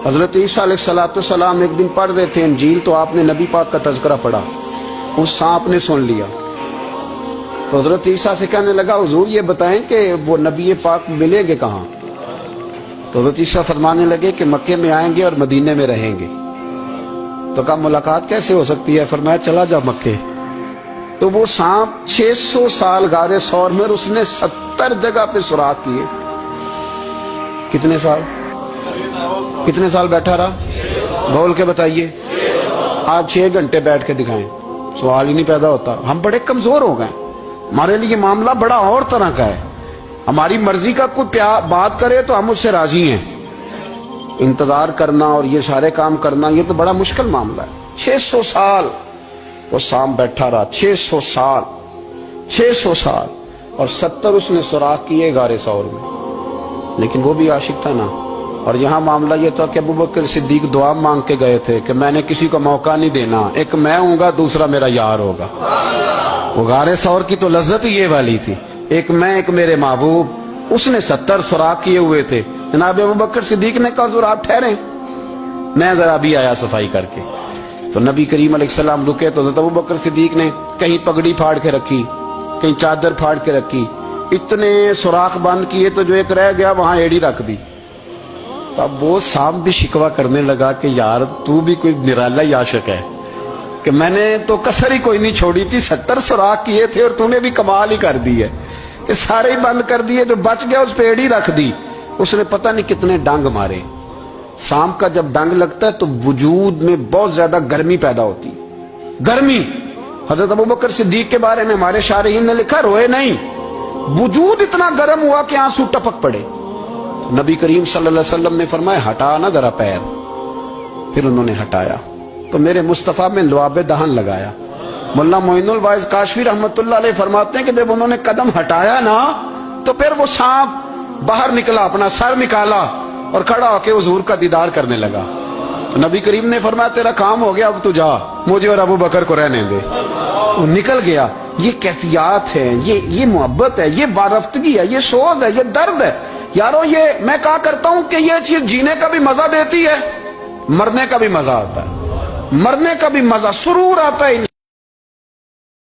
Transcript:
حضرت عیسیٰ علیہ السلام ایک دن پڑھ رہے تھے انجیل، تو آپ نے نبی پاک کا تذکرہ پڑھا، اس سانپ نے سن لیا، تو حضرت عیسیٰ سے کہنے لگا حضور یہ بتائیں کہ وہ نبی پاک ملیں گے کہاں؟ تو حضرت عیسیٰ فرمانے لگے کہ مکے میں آئیں گے اور مدینے میں رہیں گے۔ تو کہا ملاقات کیسے ہو سکتی ہے؟ فرمایا چلا جا مکے۔ تو وہ سانپ 600 سال غار ثور میں، اس نے 70 جگہ پہ سوراخ کیے۔ کتنے سال؟ کتنے سال بیٹھا رہا؟ بول کے بتائیے۔ آپ 6 گھنٹے بیٹھ کے دکھائیں، سوال ہی نہیں پیدا ہوتا۔ ہم بڑے کمزور ہو گئے، ہمارے لیے معاملہ بڑا اور طرح کا ہے۔ ہماری مرضی کا کوئی بات کرے تو ہم اس سے راضی ہیں، انتظار کرنا اور یہ سارے کام کرنا یہ تو بڑا مشکل معاملہ ہے۔ 600 سال وہ سانپ بیٹھا رہا، 600 سال، 600 سال، اور 70 اس نے سوراخ کیے غار ثور میں، لیکن وہ بھی عاشق تھا نا۔ اور یہاں معاملہ یہ تھا کہ ابوبکر صدیق دعا مانگ کے گئے تھے کہ میں نے کسی کو موقع نہیں دینا، ایک میں ہوں گا، دوسرا میرا یار ہوگا۔ وہ غار ثور کی تو لذت ہی یہ والی تھی، ایک میں ایک میرے محبوب۔ اس نے 70 سوراخ کیے ہوئے تھے۔ جناب ابوبکر صدیق نے کہا حضور آپ ٹھہریں، میں ذرا بھی آیا صفائی کر کے۔ تو نبی کریم علیہ السلام رکے تو حضرت ابوبکر صدیق نے کہیں پگڑی پھاڑ کے رکھی، کہیں چادر پھاڑ کے رکھی، اتنے سوراخ بند کیے تو جو ایک رہ گیا وہاں ایڑی رکھ دی۔ تو اب وہ سانپ بھی شکوہ کرنے لگا کہ یار تو بھی کوئی نرالا ہی عاشق ہے کہ میں نے تو کسر ہی کوئی نہیں چھوڑی تھی، 70 سوراخ کیے تھے اور تو نے بھی کمال ہی کر دی ہے کہ سارے ہی بند کر دیے، جو بچ گیا اس پہ ایڑی رکھ دی۔ اس نے پتہ نہیں کتنے ڈنگ مارے۔ سانپ کا جب ڈنگ لگتا ہے تو وجود میں بہت زیادہ گرمی پیدا ہوتی، گرمی۔ حضرت ابوبکر صدیق کے بارے میں ہمارے شارحین نے لکھا روئے نہیں، وجود اتنا گرم ہوا کہ آنسو ٹپک پڑے۔ نبی کریم صلی اللہ علیہ وسلم نے فرمایا ہٹا نہ ذرا پیر، پھر انہوں نے ہٹایا تو میرے مصطفیٰ میں لعاب دہن لگایا۔ مولانا معین الواعظ کاشفی رحمۃ اللہ علیہ فرماتے ہیں کہ جب انہوں نے قدم ہٹایا نا تو پھر وہ سانپ باہر نکلا، اپنا سر نکالا اور کھڑا ہو کے حضور کا دیدار کرنے لگا۔ تو نبی کریم نے فرمایا تیرا کام ہو گیا، اب تو جا، مجھے اور ابو بکر کو رہنے دے۔ وہ نکل گیا۔ یہ کیفیات ہے، یہ محبت ہے، یہ بارفتگی ہے، یہ سوز ہے، یہ درد ہے۔ یارو یہ میں کہا کرتا ہوں کہ یہ چیز جینے کا بھی مزہ دیتی ہے، مرنے کا بھی مزہ آتا ہے، مرنے کا بھی مزہ، سرور آتا ہے۔